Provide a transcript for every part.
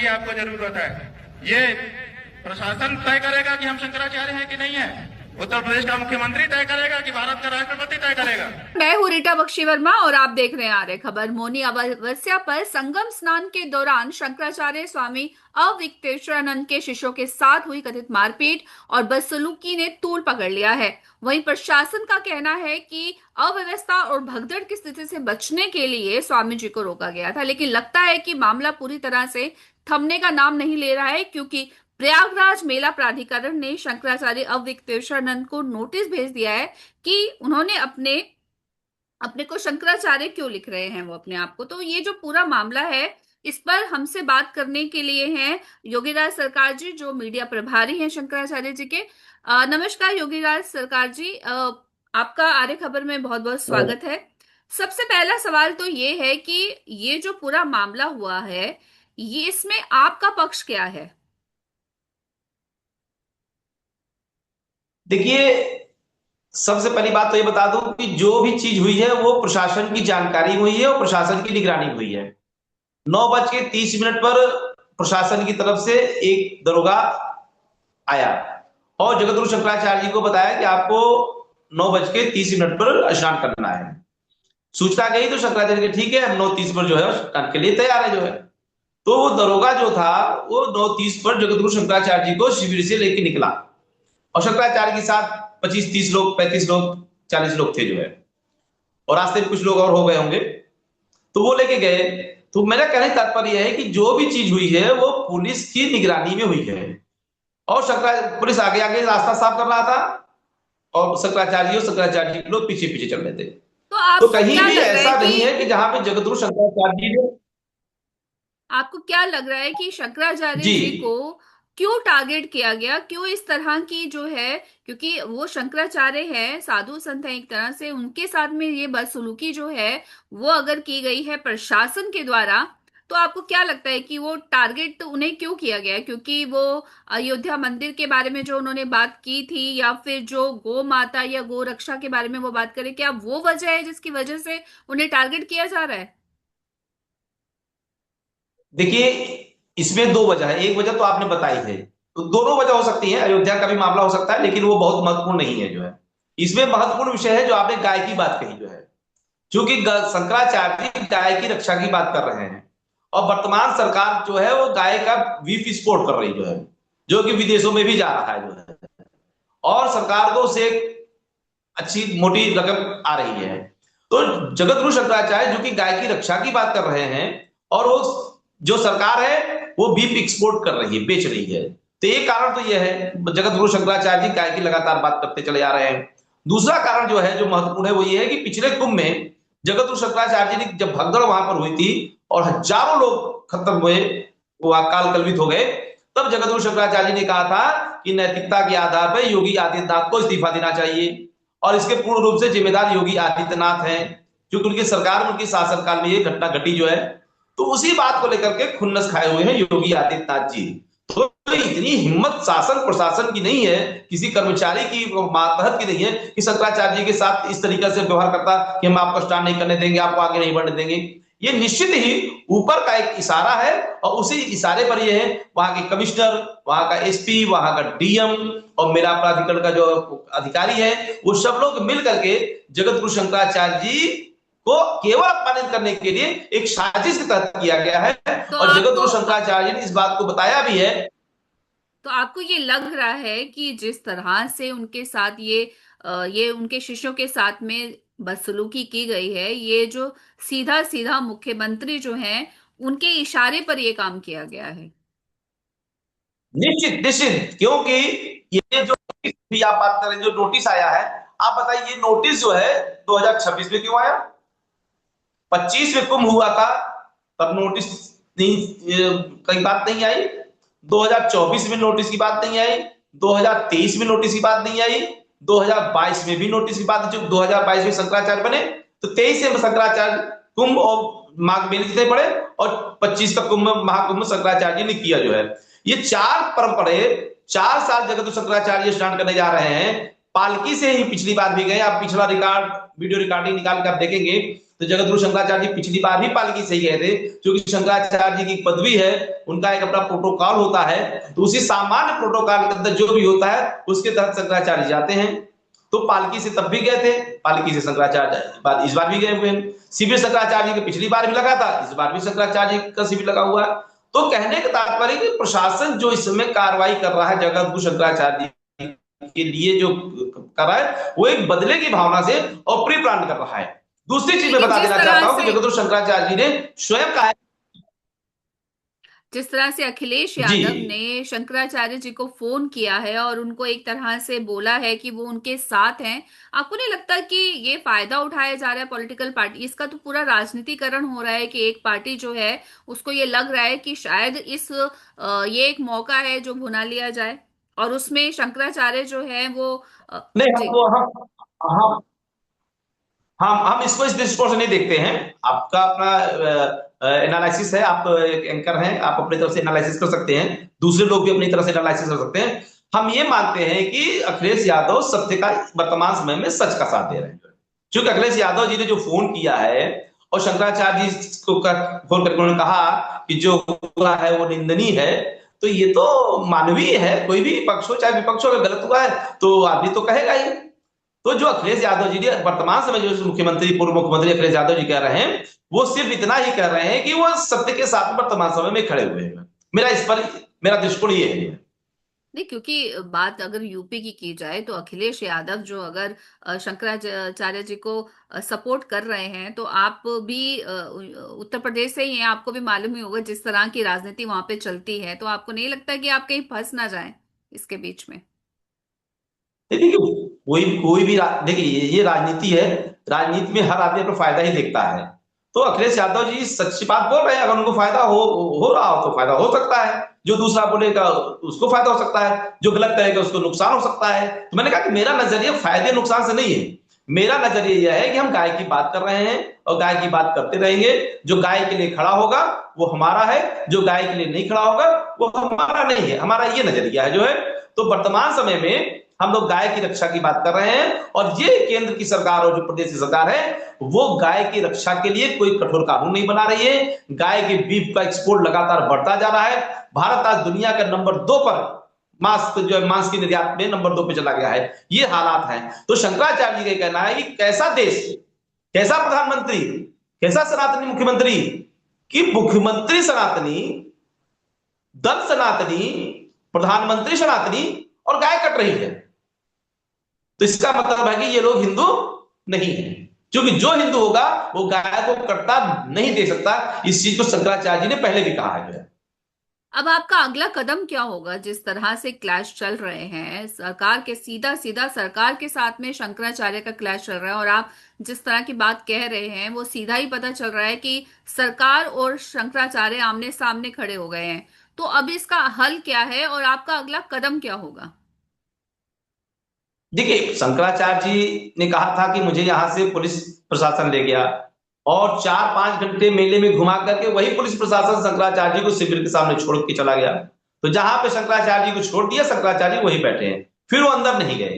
की आपको जरूरत है। ये प्रशासन तय करेगा कि हम शंकराचार्य हैं कि नहीं है। उत्तर प्रदेश का मुख्यमंत्री तय करेगा कि भारत का राष्ट्रपति तय करेगा। मैं हूँ रीटा बख्शी वर्मा और आप देख रहे हैं आर्य खबर। मौनी अमावस्या पर संगम स्नान के दौरान शंकराचार्य स्वामी अविक्तेश्वरानंद के शिष्यों के साथ हुई कथित मारपीट और बदसलूकी ने तूल पकड़ लिया है। वहीं प्रशासन का कहना है कि अव्यवस्था और भगदड़ की स्थिति से बचने के लिए स्वामी जी को रोका गया था, लेकिन लगता है कि मामला पूरी तरह से थमने का नाम नहीं ले रहा है, क्योंकि प्रयागराज मेला प्राधिकरण ने शंकराचार्य अविक्तेश्वरानंद को नोटिस भेज दिया है कि उन्होंने अपने अपने को शंकराचार्य क्यों लिख रहे हैं वो अपने आप को। तो ये जो पूरा मामला है, इस पर हमसे बात करने के लिए हैं योगीराज सरकार जी, जो मीडिया प्रभारी हैं शंकराचार्य जी के। नमस्कार योगीराज सरकार जी, आपका आर्य खबर में बहुत बहुत स्वागत है। सबसे पहला सवाल तो ये है कि ये जो पूरा मामला हुआ है, ये इसमें आपका पक्ष क्या है? देखिए, सबसे पहली बात तो ये बता दूं कि जो भी चीज हुई है वो प्रशासन की जानकारी हुई है और प्रशासन की निगरानी हुई है। 9:30 पर प्रशासन की तरफ से एक दरोगा आया और जगतगुरु शंकराचार्य जी को बताया कि आपको 9:30 पर स्नान करना है। सूचना गई तो शंकराचार्य जी ठीक है, हम 9:30 पर जो है स्नान के लिए तैयार है जो है। तो वो दरोगा जो था वो 9:30 पर जगतगुरु शंकराचार्य जी को शिविर से लेके निकला और शंकराचार्य के साथ 25-30 लोग, 35 लोग, 40 लोग थे जो है, और रास्ते में कुछ लोग और हो गए होंगे। तो वो लेके गए। तो मेरा कहने का तात्पर्य है कि जो भी चीज हुई है वो पुलिस की निगरानी में हुई है और पुलिस आगे आगे रास्ता साफ कर रहा था और शंकराचार्य जी लोग पीछे पीछे चल रहे थे। तो तो आपको कहीं क्या भी लग रहा है ऐसा नहीं कि है कि जहां पे जगतगुरु शंकराचार्य जी ने आपको क्या लग रहा है कि शंकराचार्य जी जी को क्यों टारगेट किया गया, क्यों इस तरह की जो है, क्योंकि वो शंकराचार्य है, साधु संत है एक तरह से, उनके साथ में ये बदसलूकी जो है वो अगर की गई है प्रशासन के द्वारा, तो आपको क्या लगता है कि वो टारगेट तो उन्हें क्यों किया गया है? क्योंकि वो अयोध्या मंदिर के बारे में जो उन्होंने बात की थी, या फिर जो गौ माता या गौ रक्षा के बारे में वो बात करें, क्या वो वजह है जिसकी वजह से उन्हें टारगेट किया जा रहा है? देखिए, इसमें दो वजह है। एक वजह तो आपने बताई है, तो दोनों वजह हो सकती है। अयोध्या का भी मामला हो सकता है, लेकिन वो बहुत महत्वपूर्ण नहीं है जो है। इसमें महत्वपूर्ण विषय है जो आपने गाय की बात कही जो है। क्योंकि शंकराचार्य जी गाय की रक्षा की बात कर रहे हैं और वर्तमान सरकार जो है वो गाय का बीफ एक्सपोर्ट कर रही जो है, जो कि विदेशों में भी जा रहा है जो है, और सरकार को उसे अच्छी मोटी रकम आ रही है। तो जगतगुरु शंकराचार्य जो कि गाय की रक्षा की बात कर रहे हैं और वो जो सरकार है वो बीफ एक्सपोर्ट कर रही है, बेच रही है। तो एक कारण तो यह है, जगतगुरु शंकराचार्य जी गाय की लगातार बात करते चले जा रहे हैं। दूसरा कारण जो है, जो महत्वपूर्ण है, वो ये है कि पिछले कुंभ में जगतगुरु शंकराचार्य जी ने जब भगदड़ वहां पर हुई थी और हजारों लोग खत्म हुए, वो अकाल कल्पित हो गए, तब जगतगुरु शंकराचार्य जी ने कहा था कि नैतिकता के आधार पर योगी आदित्यनाथ को इस्तीफा देना चाहिए और इसके पूर्ण रूप से जिम्मेदार योगी आदित्यनाथ हैं, क्योंकि उनकी सरकार में, उनकी शासनकाल में ये घटना घटी जो है। तो उसी बात को लेकर के खुन्नस खाए हुए हैं योगी आदित्यनाथ जी। तो इतनी हिम्मत शासन प्रशासन की नहीं है, किसी कर्मचारी की मातहत की नहीं है कि शंकराचार्य जी के साथ इस तरीके से व्यवहार करता कि हम आपको स्टार्ट नहीं करने देंगे, आपको आगे नहीं बढ़ने देंगे। ये निश्चित ही ऊपर का एक इशारा है और उसी इशारे पर ये है वहां के कमिश्नर, वहां का एसपी, वहां का डीएम और मेला प्राधिकरण का जो अधिकारी है, वो सब लोग मिल करके जगतगुरु शंकराचार्य जी को केवल अपमानित करने के लिए एक साजिश के तहत किया गया है। तो और आपको जगतगुरु शंकराचार्य ने इस बात को बताया भी है। तो आपको ये लग रहा है कि जिस तरह से उनके साथ ये उनके शिष्यों के साथ में बदसलूकी की गई है, ये जो सीधा सीधा मुख्यमंत्री जो हैं उनके इशारे पर ये काम किया गया है? निश्चित निश्चित, क्योंकि ये जो भी आप बात करें, जो नोटिस आया है, आप बताइए ये नोटिस जो है 2026 में क्यों आया? 25 में कुंभ हुआ था, तब नोटिस नहीं, कई बात नहीं आई। 2024 में नोटिस की बात नहीं आई, 2023 में नोटिस की बात नहीं आई, 2022 में भी नोटिस की बात नहीं। 2022 में शंकराचार्य बने तो 23 में शंकराचार्य कुंभ और माघ मेले जितने पड़े और 25 का कुंभ महाकुंभ शंकराचार्य जी ने किया जो है। ये चार परंपराएं, 4 साल जगत शंकराचार्य स्नान करने जा रहे हैं। पालकी से ही पिछली बार भी गए, आप पिछला रिकॉर्ड वीडियो रिकॉर्डिंग निकाल कर देखेंगे तो जगत गुरु शंकराचार्य जी पिछली बार भी पालकी से ही गए थे, क्योंकि शंकराचार्य जी की पदवी है, उनका एक अपना प्रोटोकॉल होता है, तो उसी सामान्य प्रोटोकॉल के अंदर जो भी होता है उसके तहत शंकराचार्य जाते हैं। तो पालकी से तब भी गए थे, पालकी से शंकराचार्य इस बार भी गए हुए हैं। शिविर शंकराचार्य जी के पिछली बार भी लगा था, इस बार भी शंकराचार्य जी का शिविर लगा हुआ है। तो कहने का तात्पर्य कि प्रशासन जो इस समय कार्रवाई कर रहा है जगत गुरु शंकराचार्य के लिए जो कर रहा है, वो एक बदले की भावना से और प्री प्लान कर रहा है। दूसरी चीज मैं बता देना चाहता हूं कि जगत गुरु शंकराचार्य जी ने स्वयं कहा, जिस तरह से अखिलेश यादव ने शंकराचार्य जी को फोन किया है और उनको एक तरह से बोला है कि वो उनके साथ हैं, आपको नहीं लगता कि ये फायदा उठाया जा रहा है पॉलिटिकल पार्टी? इसका तो पूरा राजनीतिकरण हो रहा है कि एक पार्टी जो है उसको ये लग रहा है कि शायद ये एक मौका है जो भुना लिया जाए, और उसमें शंकराचार्य जो है वो नहीं जी। हम हम इसको इस दृष्टिकोण से नहीं देखते हैं। आपका अपना एनालिसिस है, आप एक एंकर हैं, आप अपनी तरफ से एनालिसिस कर सकते हैं, दूसरे लोग भी अपनी तरफ से एनालिसिस कर सकते हैं। हम ये मानते हैं कि अखिलेश यादव सत्य का वर्तमान समय में सच का साथ दे रहे हैं। क्योंकि अखिलेश यादव जी ने जो फोन किया है और शंकराचार्य जी को फोन करके उन्होंने कहा कि जो हुआ है वो निंदनीय है, तो ये तो मानवीय है। कोई भी पक्ष हो चाहे विपक्ष हो, अगर गलत हुआ है तो आदमी तो कहेगा ही। तो जो अखिलेश यादव जी वर्तमान समय जो मुख्यमंत्री, पूर्व मुख्यमंत्री अखिलेश यादव जी कह रहे हैं, वो सिर्फ इतना ही कह रहे हैं कि वो सत्य के साथ वर्तमान समय में खड़े हुए हैं। मेरा दृष्टिकोण ये है। नहीं, क्योंकि बात अगर यूपी की जाए तो अखिलेश यादव जो अगर शंकराचार्य जी को सपोर्ट कर रहे हैं, तो आप भी उत्तर प्रदेश से ही हैं, आपको भी मालूम ही होगा जिस तरह की राजनीति वहां पे चलती है। तो आपको नहीं लगता कि आप कहीं फंस ना जाएं इसके बीच में? देखिए कोई कोई भी देखिए ये राजनीति है, राजनीति में हर आदमी अपना फायदा ही देखता है। तो अखिलेश यादव जी सच्ची बात बोल रहे हैं, अगर उनको फायदा हो रहा हो तो फायदा हो सकता है, जो दूसरा बोलेगा उसको फायदा हो सकता है, जो गलत कहेगा उसको नुकसान हो सकता है। तो मैंने कहा कि मेरा नजरिया फायदे नुकसान से नहीं है, मेरा नजरिया यह है कि हम गाय की बात कर रहे हैं और गाय की बात करते रहेंगे। जो गाय के लिए खड़ा होगा वो हमारा है, जो गाय के लिए नहीं खड़ा होगा वो हमारा नहीं है। हमारा ये नजरिया है जो है। तो वर्तमान समय में हम लोग गाय की रक्षा की बात कर रहे हैं, और ये केंद्र की सरकार और जो प्रदेश की सरकार है वो गाय की रक्षा के लिए कोई कठोर कानून नहीं बना रही है। गाय के बीफ का एक्सपोर्ट लगातार बढ़ता जा रहा है। भारत आज दुनिया का नंबर 2 पर मांस की निर्यात में नंबर 2 पे चला गया है। ये हालात हैं। तो शंकराचार्य जी का कहना है कि कैसा देश, कैसा प्रधानमंत्री, कैसा सनातनी मुख्यमंत्री, कि मुख्यमंत्री सनातनी, दल सनातनी, प्रधानमंत्री सनातनी और गाय कट रही है। तो इसका मतलब है कि ये लोग हिंदू नहीं है, क्योंकि जो हिंदू होगा वो गाय को कटता नहीं दे सकता। इस चीज को शंकराचार्य जी ने पहले भी कहा है। अब आपका अगला कदम क्या होगा? जिस तरह से क्लैश चल रहे हैं सरकार के, सीधा सीधा सरकार के साथ में शंकराचार्य का क्लैश चल रहा है, और आप जिस तरह की बात कह रहे हैं वो सीधा ही पता चल रहा है कि सरकार और शंकराचार्य आमने सामने खड़े हो गए हैं। तो अब इसका हल क्या है और आपका अगला कदम क्या होगा? देखिए शंकराचार्य जी ने कहा था कि मुझे यहां से पुलिस प्रशासन ले गया, और 4-5 घंटे मेले में घुमा करके वही पुलिस प्रशासन शंकराचार्य जी को शिविर के सामने छोड़ के चला गया। तो जहां पे शंकराचार्य जी को छोड़ दिया, शंकराचार्य जी वहीं बैठे हैं, फिर वो अंदर नहीं गए,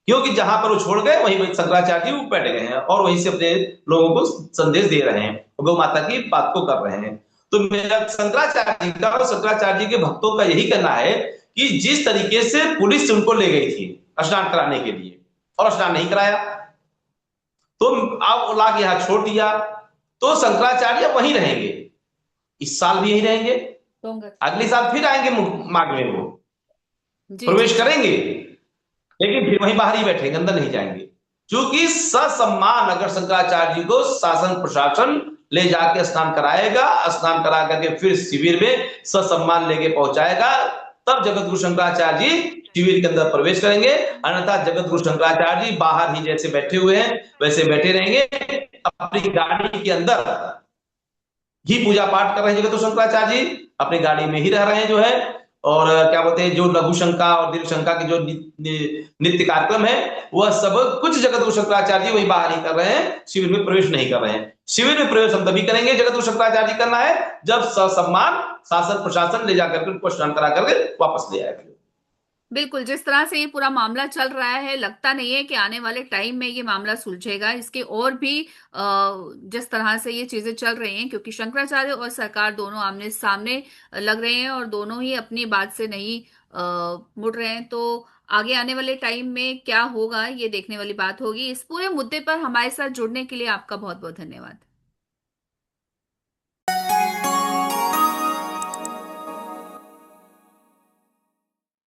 क्योंकि जहां पर वो छोड़ गए वहीं शंकराचार्य जी वो बैठ गए हैं और वहीं से अपने लोगों को संदेश दे रहे हैं, गौ माता की बात को कर रहे हैं। तो मेरा शंकराचार्य जी का और शंकराचार्य जी के भक्तों का यही कहना है कि जिस तरीके से पुलिस उनको ले गई थी स्नान कराने के लिए और स्नान नहीं कराया, तो अब ला के यहां छोड़ दिया, तो शंकराचार्य वहीं रहेंगे। इस साल भी यहीं रहेंगे, अगले साल फिर आएंगे माघ में, वो प्रवेश करेंगे, लेकिन फिर वहीं बाहर ही बैठेंगे, अंदर नहीं जाएंगे। क्योंकि ससम्मान अगर शंकराचार्य जी को शासन प्रशासन ले जाके स्नान कराएगा, स्नान करा करके फिर शिविर में ससम्मान लेके पहुंचाएगा, तब जगत गुरु शंकराचार्य जी शिविर के अंदर प्रवेश करेंगे। अन्यथा जगत गुरु शंकराचार्य जी बाहर ही जैसे बैठे हुए हैं वैसे बैठे रहेंगे, अपनी गाड़ी के अंदर ही पूजा पाठ कर रहे हैं। जगत गुरु शंकराचार्य जी अपनी गाड़ी में ही रह रहे हैं जो है, और क्या बोलते हैं, जो लघु शंका और दीर्घ शंका के जो नित्य कार्यक्रम है वह सब कुछ जगत गुरु शंकराचार्य जी वही बाहर ही कर रहे हैं, शिविर में प्रवेश नहीं कर रहे हैं। शिविर में प्रवेश हम तभी करेंगे, जगत गुरु शंकराचार्य जी करना है, जब ससम्मान शासन प्रशासन ले जाकर के उनको स्नान करा करके वापस ले आएगा। बिल्कुल, जिस तरह से ये पूरा मामला चल रहा है, लगता नहीं है कि आने वाले टाइम में ये मामला सुलझेगा। इसके और भी जिस तरह से ये चीजें चल रही हैं, क्योंकि शंकराचार्य और सरकार दोनों आमने सामने लग रहे हैं और दोनों ही अपनी बात से नहीं मुड़ रहे हैं, तो आगे आने वाले टाइम में क्या होगा ये देखने वाली बात होगी। इस पूरे मुद्दे पर हमारे साथ जुड़ने के लिए आपका बहुत बहुत धन्यवाद।